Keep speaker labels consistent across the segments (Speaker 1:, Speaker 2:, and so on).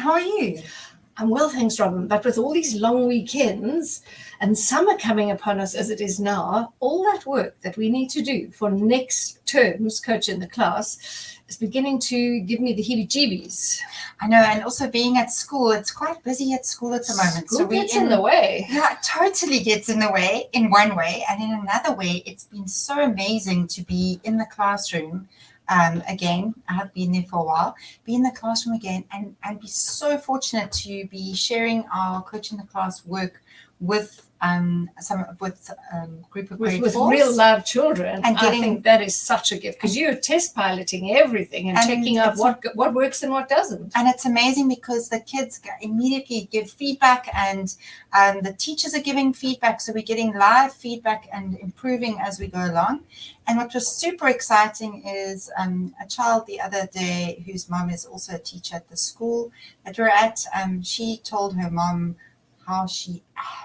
Speaker 1: how are you?
Speaker 2: I'm well, thanks, Robin. But with all these long weekends and summer coming upon us as it is now, all that work that we need to do for next term's coach in the class is beginning to give me the heebie-jeebies.
Speaker 1: I know, and also being at school, it's quite busy at school at the moment.
Speaker 2: School gets in the way.
Speaker 1: Yeah, it totally gets in the way in one way. And in another way, it's been so amazing to be in the classroom again. I have been there for a while, be in the classroom again and be so fortunate to be sharing our coach in the class work with group of grade
Speaker 2: with
Speaker 1: fours.
Speaker 2: real live children,
Speaker 1: and
Speaker 2: I think that is such a gift because you're test piloting everything and checking out what works and what doesn't.
Speaker 1: And it's amazing because the kids immediately give feedback and the teachers are giving feedback, so we're getting live feedback and improving as we go along. And what was super exciting is a child the other day whose mom is also a teacher at the school that we're at. She told her mom how she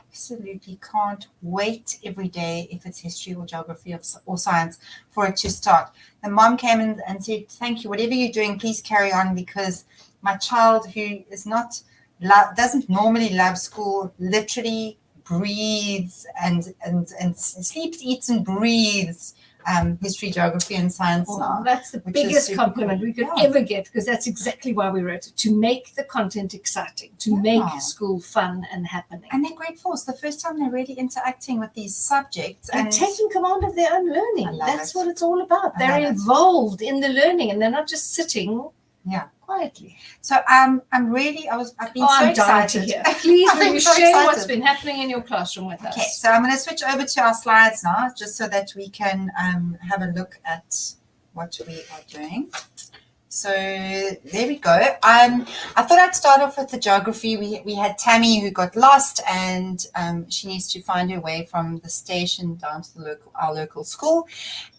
Speaker 1: absolutely can't wait every day, if it's history or geography or science, for it to start. The mom came in and said, thank you, whatever you're doing, please carry on, because my child, who is doesn't normally love school, literally breathes and sleeps, eats and breathes history, geography, and science now.
Speaker 2: That's the biggest compliment we could ever get, because that's exactly why we wrote it, to make the content exciting, to make school fun and happening.
Speaker 1: And they're grade fours, the first time they're really interacting with these subjects
Speaker 2: and taking command of their own learning. That's what it's all about. They're involved in the learning and they're not just sitting quietly.
Speaker 1: So I've been so excited.
Speaker 2: To hear. Please will you share what's been happening in your classroom with us?
Speaker 1: Okay, so I'm going to switch over to our slides now, just so that we can have a look at what we are doing. So there we go. I thought I'd start off with the geography. We had Tammy who got lost, and she needs to find her way from the station down to our local school.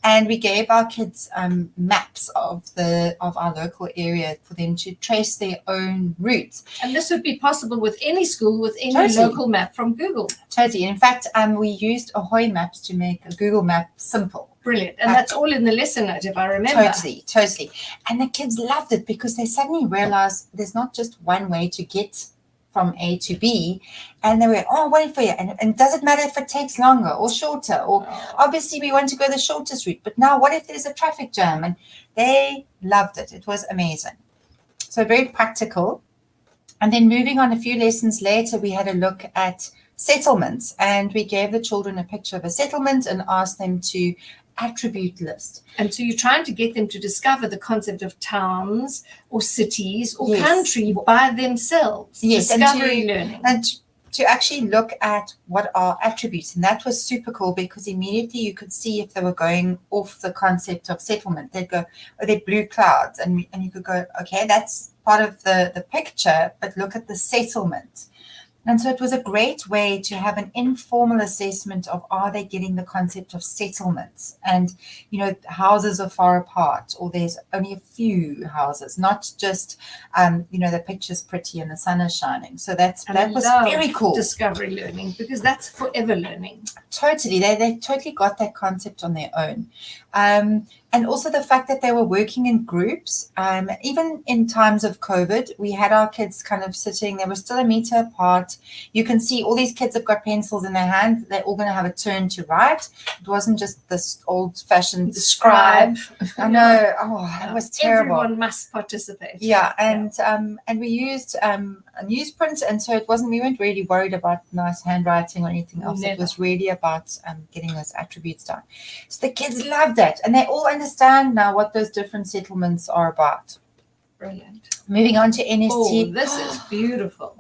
Speaker 1: And we gave our kids maps of our local area for them to trace their own routes.
Speaker 2: And this would be possible with any school, with any local map from Google.
Speaker 1: Totally. In fact, we used Ahoy Maps to make a Google map simple.
Speaker 2: Brilliant. And that's all in the lesson note, if I remember.
Speaker 1: Totally. And the kids loved it because they suddenly realized there's not just one way to get from A to B. And they were, wait for you. And does it matter if it takes longer or shorter? Or obviously we want to go the shortest route. But now what if there's a traffic jam? And they loved it. It was amazing. So very practical. And then moving on a few lessons later, we had a look at settlements. And we gave the children a picture of a settlement and asked them to attribute list.
Speaker 2: And so you're trying to get them to discover the concept of towns or cities or country by themselves.
Speaker 1: Yes,
Speaker 2: discovery learning.
Speaker 1: And to actually look at what are attributes. And that was super cool because immediately you could see if they were going off the concept of settlement. They'd go, they're blue clouds. And you could go, okay, that's part of the picture, but look at the settlement. And so it was a great way to have an informal assessment of, are they getting the concept of settlements? And, houses are far apart, or there's only a few houses, not just, the picture's pretty and the sun is shining. So that was very cool.
Speaker 2: Discovery learning, because that's forever learning.
Speaker 1: Totally. They totally got that concept on their own. And also the fact that they were working in groups, even in times of COVID, we had our kids kind of sitting, they were still a meter apart. You can see all these kids have got pencils in their hand. They're all going to have a turn to write. It wasn't just this old-fashioned scribe. I know. That was terrible.
Speaker 2: Everyone must participate.
Speaker 1: Yeah, and we used a newsprint, and so we weren't really worried about nice handwriting or anything else. Never. It was really about getting those attributes down. So the kids loved it, and they all understand now what those different settlements are about.
Speaker 2: Brilliant.
Speaker 1: Moving on to NST.
Speaker 2: This is beautiful.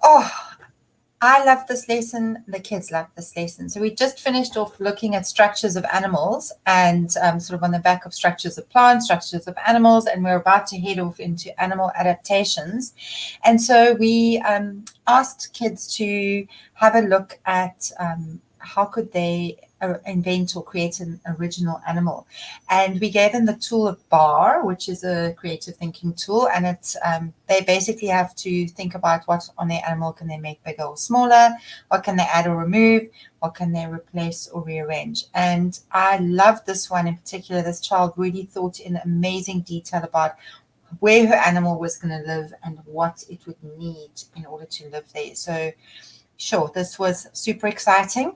Speaker 1: I love this lesson. The kids love this lesson. So we just finished off looking at structures of animals and sort of on the back of structures of plants, structures of animals, and we're about to head off into animal adaptations. And so we asked kids to have a look at how could they invent or create an original animal. And we gave them the tool of BAR, which is a creative thinking tool. And it's they basically have to think about what on their animal can they make bigger or smaller, what can they add or remove, what can they replace or rearrange. And I love this one in particular. This child really thought in amazing detail about where her animal was going to live and what it would need in order to live there. So sure, this was super exciting.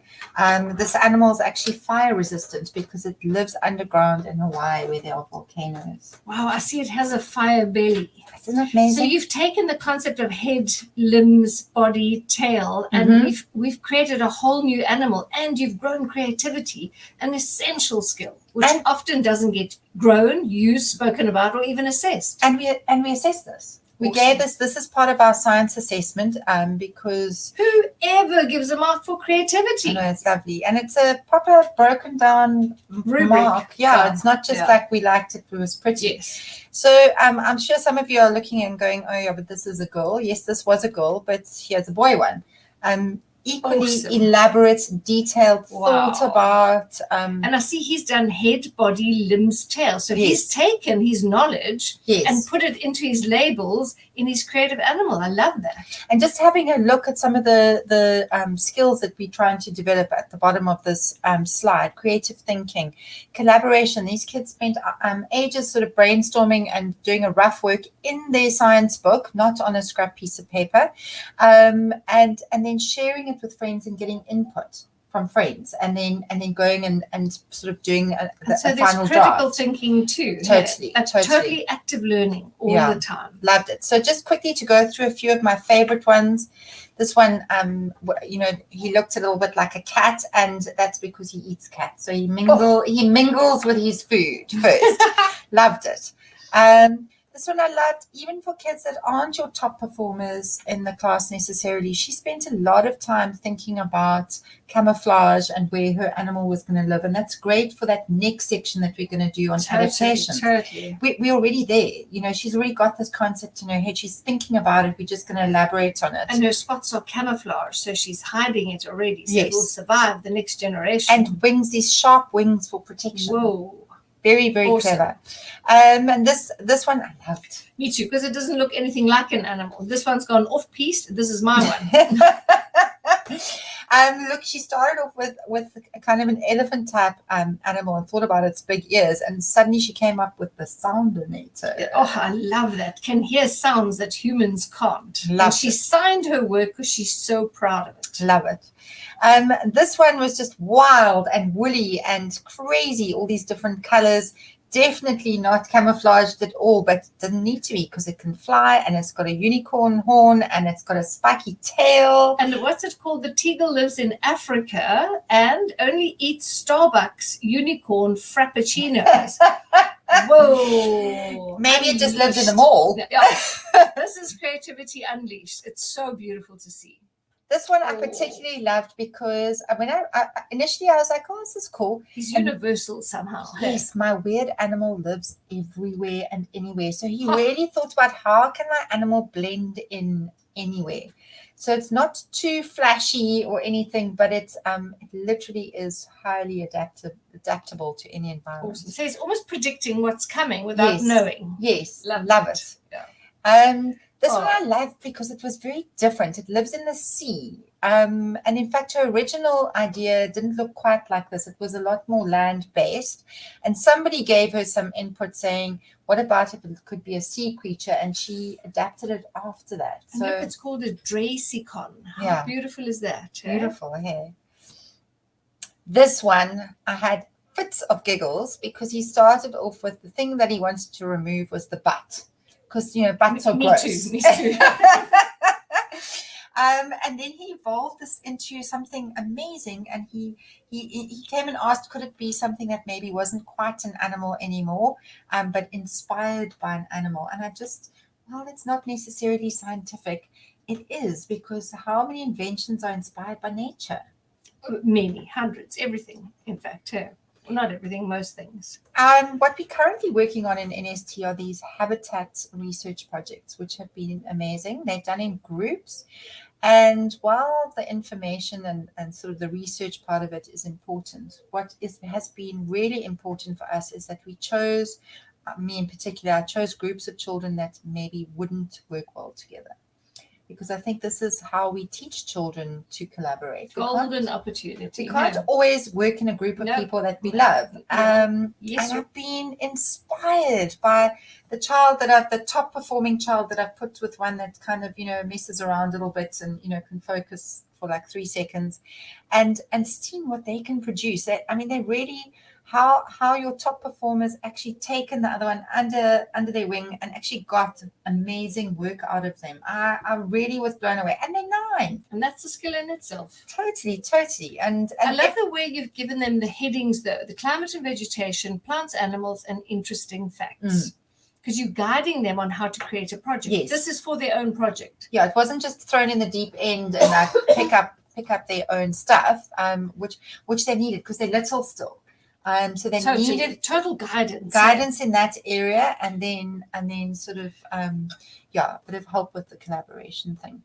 Speaker 1: This animal is actually fire resistant because it lives underground in Hawaii where there are volcanoes.
Speaker 2: Wow, I see it has a fire belly.
Speaker 1: Isn't that amazing?
Speaker 2: So you've taken the concept of head, limbs, body, tail, and we've created a whole new animal, and you've grown creativity, an essential skill, which often doesn't get grown, used, spoken about, or even assessed.
Speaker 1: And we assess this. We gave this is part of our science assessment because
Speaker 2: whoever gives a mark for creativity.
Speaker 1: I know, it's lovely. And it's a proper broken down
Speaker 2: rubric
Speaker 1: mark. Yeah, it's not just like we liked it, it was pretty.
Speaker 2: Yes.
Speaker 1: So I'm sure some of you are looking and going, oh yeah, but this is a girl. Yes, this was a girl, but here's a boy one. Equally elaborate, detailed, thought about.
Speaker 2: And I see he's done head, body, limbs, tail. So he's taken his knowledge and put it into his labels in his creative animal. I love that.
Speaker 1: And just having a look at some of the skills that we're trying to develop at the bottom of this slide: creative thinking, collaboration. These kids spent ages sort of brainstorming and doing a rough work in their science book, not on a scrap piece of paper, and then sharing it with friends and getting input from friends, and then going and sort of doing a final draft.
Speaker 2: Critical thinking too.
Speaker 1: Totally
Speaker 2: active learning all the time.
Speaker 1: Loved it. So just quickly to go through a few of my favorite ones. This one, he looked a little bit like a cat, and that's because he eats cats. So he mingles with his food first. Loved it. This one I loved, even for kids that aren't your top performers in the class necessarily. She spent a lot of time thinking about camouflage and where her animal was going to live. And that's great for that next section that we're going to do on adaptation.
Speaker 2: Totally.
Speaker 1: We're already there. She's already got this concept in her head. She's thinking about it. We're just going to elaborate on it.
Speaker 2: And her spots are camouflage, so she's hiding it already. So it will survive the next generation.
Speaker 1: And wings, these sharp wings for protection.
Speaker 2: Whoa.
Speaker 1: Very, very clever. And this one I loved.
Speaker 2: Me too, because it doesn't look anything like an animal. This one's gone off piste. This is my one.
Speaker 1: Look, she started off with a kind of an elephant type animal and thought about its big ears, and suddenly she came up with the soundonator.
Speaker 2: Oh, I love that. Can hear sounds that humans can't. She signed her work because she's so proud of it.
Speaker 1: Love it. This one was just wild and woolly and crazy, all these different colors. Definitely not camouflaged at all, but didn't need to be because it can fly, and it's got a unicorn horn, and it's got a spiky tail.
Speaker 2: And what's it called? The Teagle lives in Africa and only eats Starbucks unicorn frappuccinos. Whoa.
Speaker 1: Maybe it just lives in the mall.
Speaker 2: This is creativity unleashed. It's so beautiful to see.
Speaker 1: This one I particularly loved because when I initially I was like, oh, this is cool.
Speaker 2: He's universal somehow.
Speaker 1: Yes, my weird animal lives everywhere and anywhere. So he really thought about how can my animal blend in anywhere. So it's not too flashy or anything, but it literally is highly adaptable to any environment.
Speaker 2: Awesome. So it's almost predicting what's coming without knowing.
Speaker 1: Yes, love it. Yeah. This one I loved because it was very different. It lives in the sea. And in fact, her original idea didn't look quite like this. It was a lot more land-based. And somebody gave her some input saying, what about if it could be a sea creature? And she adapted it after that.
Speaker 2: And look, it's called a dracicon. How beautiful is that?
Speaker 1: Beautiful, yeah. This one, I had fits of giggles because he started off with the thing that he wanted to remove was the butt. Because, butts are gross.
Speaker 2: Me too.
Speaker 1: And then he evolved this into something amazing. And he came and asked, could it be something that maybe wasn't quite an animal anymore, but inspired by an animal? And it's not necessarily scientific. It is, because how many inventions are inspired by nature?
Speaker 2: Many, hundreds, everything, in fact, too. Not everything, most things.
Speaker 1: What we're currently working on in NST are these habitat research projects, which have been amazing. They're done in groups. And while the information and sort of the research part of it is important, has been really important for us is that we chose, me in particular, I chose groups of children that maybe wouldn't work well together. because I think this is how we teach children to collaborate.
Speaker 2: Golden opportunity.
Speaker 1: We can't always work in a group of people that we love.
Speaker 2: Yes,
Speaker 1: and I've been inspired by the top performing child that I've put with one that kind of, messes around a little bit and, can focus for like 3 seconds, and seeing what they can produce. They really, how your top performers actually taken the other one under their wing and actually got amazing work out of them. I really was blown away. And they're 9.
Speaker 2: And that's a skill in itself.
Speaker 1: Totally. And
Speaker 2: I love the way you've given them the headings, though: the climate and vegetation, plants, animals, and interesting facts. Because you're guiding them on how to create a project.
Speaker 1: Yes.
Speaker 2: This is for their own project.
Speaker 1: Yeah, it wasn't just thrown in the deep end and like pick up their own stuff, which they needed because they're little still. So they needed
Speaker 2: total guidance
Speaker 1: in that area, and then sort of a bit of help with the collaboration thing.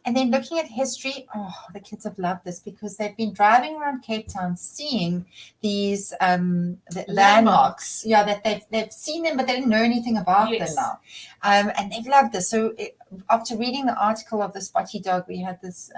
Speaker 1: And then looking at history, the kids have loved this because they've been driving around Cape Town seeing these the landmarks. Yeah, that they've seen them, but they didn't know anything about them now. And they've loved this. So after reading the article of the spotty dog, we had this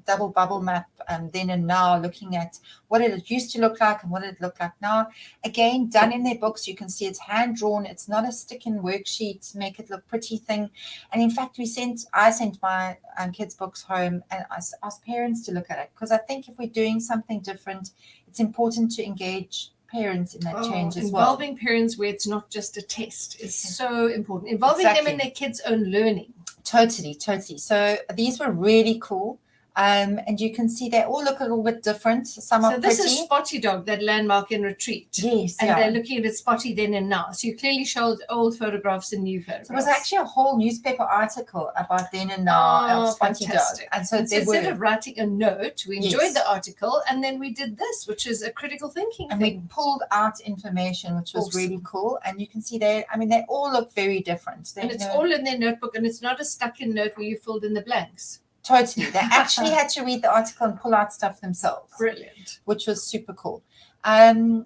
Speaker 1: double bubble map then and now, looking at what it used to look like and what it looked like now. Again, done in their books. You can see it's hand drawn. It's not a stick-in worksheet to make it look pretty thing. And in fact, I sent my kids' books home and I asked parents to look at it, because I think if we're doing something different, it's important to engage parents in that change as well.
Speaker 2: Involving parents where it's not just a test is so important. Involving them in their kids' own learning. Totally.
Speaker 1: So these were really cool. And you can see they all look a little bit different. Some are pretty. So this is Spotty Dog, that landmark in retreat. Yes. And they're looking at it Spotty then and now. So you clearly showed old photographs and new photographs. So it was actually a whole newspaper article about then and now of Spotty Dog. And so instead of writing a note, we enjoyed the article, and then we did this, which is a critical thinking thing. We pulled out information, which was really cool. And you can see they all look very different. And it's all in their notebook, and it's not a stuck-in note where you filled in the blanks. Totally. They actually had to read the article and pull out stuff themselves. Brilliant. Which was super cool. So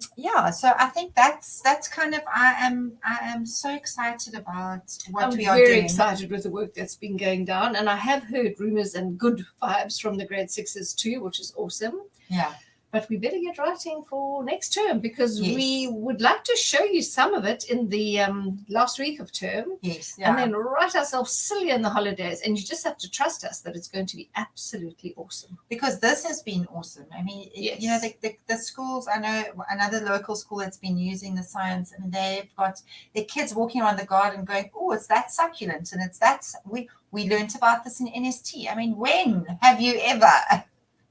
Speaker 1: I think that's kind of, I am so excited about what we are doing. I'm very excited with the work that's been going down, and I have heard rumors and good vibes from the grade 6s too, which is awesome. Yeah. But we better get writing for next term, because we would like to show you some of it in the last week of term. Yes. Yeah. And then write ourselves silly in the holidays. And you just have to trust us that it's going to be absolutely awesome. Because this has been awesome. I mean, the schools, I know another local school that's been using the science, and they've got their kids walking around the garden going, oh, it's that succulent. And it's that, we learned about this in NST. I mean, when have you ever?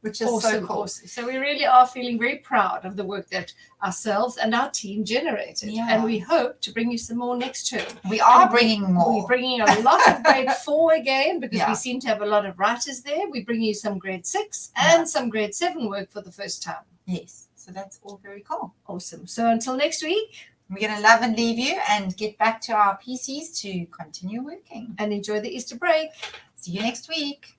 Speaker 1: Which is so cool. Awesome. So we really are feeling very proud of the work that ourselves and our team generated. Yeah. And we hope to bring you some more next term. We are bringing more. We're bringing a lot of grade 4 again, because we seem to have a lot of writers there. We bring you some grade 6 and some grade 7 work for the first time. Yes. So that's all very cool. Awesome. So until next week, we're going to love and leave you and get back to our PCs to continue working. And enjoy the Easter break. See you next week.